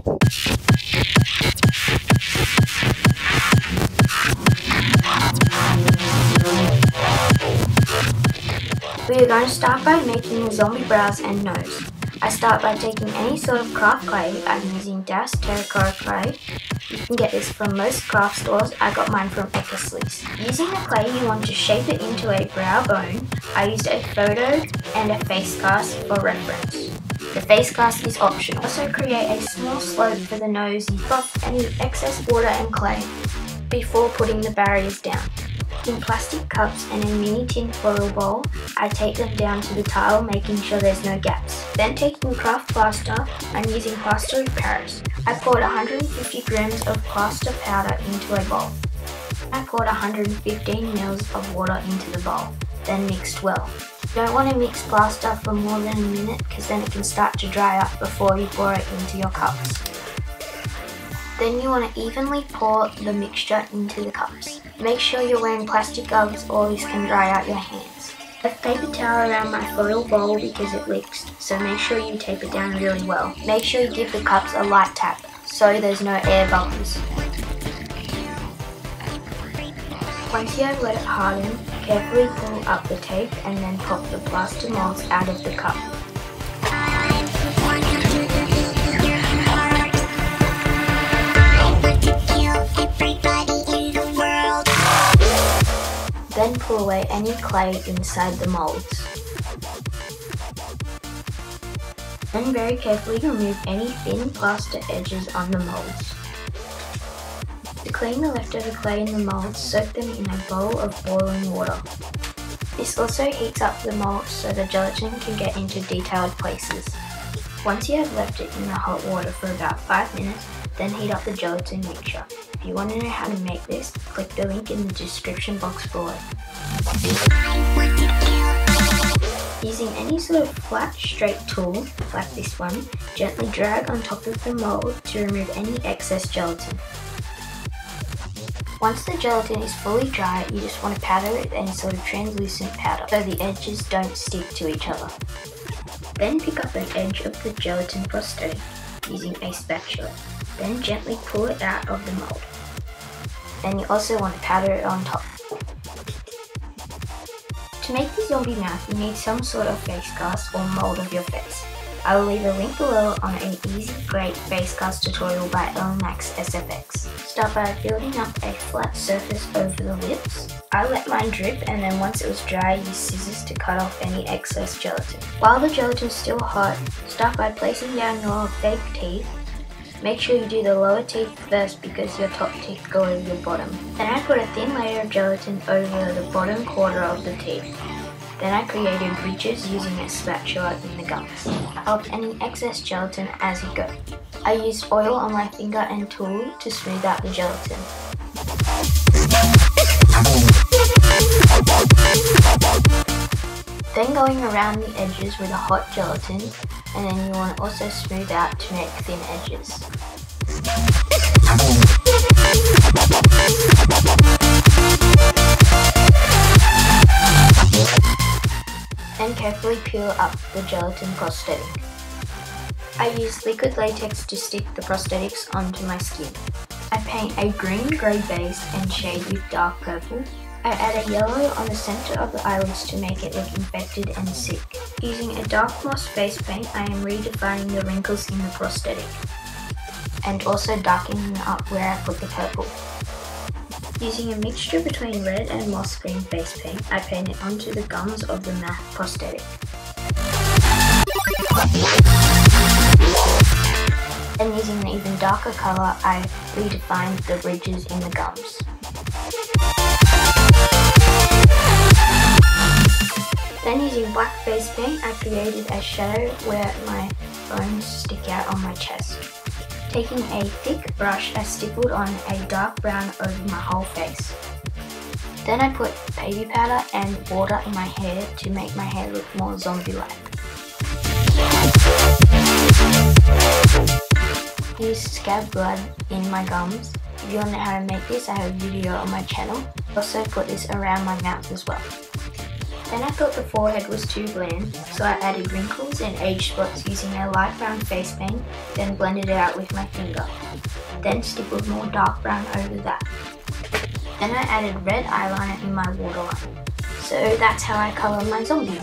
We are going to start by making the zombie brows and nose. I start by taking any sort of craft clay. I'm using Terracotta clay. You can get this from most craft stores. I got mine from Eckersley's. Using the clay, you want to shape it into a brow bone. I used a photo and a face cast for reference. The face cast is optional. Also create a small slope for the nose. You buff any excess water and clay before putting the barriers down. In plastic cups and a mini tin foil bowl, I take them down to the tile, making sure there's no gaps. Then taking craft plaster, I'm using plaster of Paris. I poured 150 grams of plaster powder into a bowl. I poured 115 mils of water into the bowl, then mixed well. You don't want to mix plaster for more than a minute because then it can start to dry up before you pour it into your cups. Then you want to evenly pour the mixture into the cups. Make sure you're wearing plastic gloves or this can dry out your hands. I have paper towel around my foil bowl because it leaks, so make sure you tape it down really well. Make sure you give the cups a light tap so there's no air bubbles. Once you have let it harden, carefully pull up the tape and then pop the plaster molds out of the cup. Then pull away any clay inside the molds. Then very carefully remove any thin plaster edges on the molds. To clean the leftover clay in the molds, soak them in a bowl of boiling water. This also heats up the molds so the gelatin can get into detailed places. Once you have left it in the hot water for about 5 minutes, then heat up the gelatin mixture. If you want to know how to make this, click the link in the description box below. Using any sort of flat, straight tool, like this one, gently drag on top of the mold to remove any excess gelatin. Once the gelatin is fully dry, you just want to powder it with any sort of translucent powder so the edges don't stick to each other. Then pick up an edge of the gelatin prosthetic using a spatula. Then gently pull it out of the mold. Then you also want to powder it on top. To make the zombie mouth, you need some sort of face cast or mold of your face. I will leave a link below on an easy, great face cast tutorial by ELLIE SFX. Start by building up a flat surface over the lips. I let mine drip and then once it was dry, use scissors to cut off any excess gelatin. While the gelatin is still hot, start by placing down your fake teeth. Make sure you do the lower teeth first because your top teeth go over your bottom. Then I put a thin layer of gelatin over the bottom quarter of the teeth. Then I created ridges using a spatula in the gums. Out any excess gelatin as you go. I used oil on my finger and tool to smooth out the gelatin. Then going around the edges with a hot gelatin, and then you want to also smooth out to make thin edges. Then carefully peel up the gelatin prosthetic. I use liquid latex to stick the prosthetics onto my skin. I paint a green-grey base and shade with dark purple. I add a yellow on the center of the eyelids to make it look infected and sick. Using a dark moss face paint, I am redefining the wrinkles in the prosthetic and also darkening up where I put the purple. Using a mixture between red and moss green face paint, I paint it onto the gums of the mouth prosthetic. And using an even darker color, I redefined the ridges in the gums. Then using black face paint, I created a shadow where my bones stick out on my chest. Taking a thick brush, I stippled on a dark brown over my whole face. Then I put baby powder and water in my hair to make my hair look more zombie-like. Use scab blood in my gums. If you want to know how to make this, I have a video on my channel. Also put this around my mouth as well. Then I thought the forehead was too bland, so I added wrinkles and age spots using a light brown face paint, then blended it out with my finger. Then stippled more dark brown over that. Then I added red eyeliner in my waterline. So that's how I colour my zombies.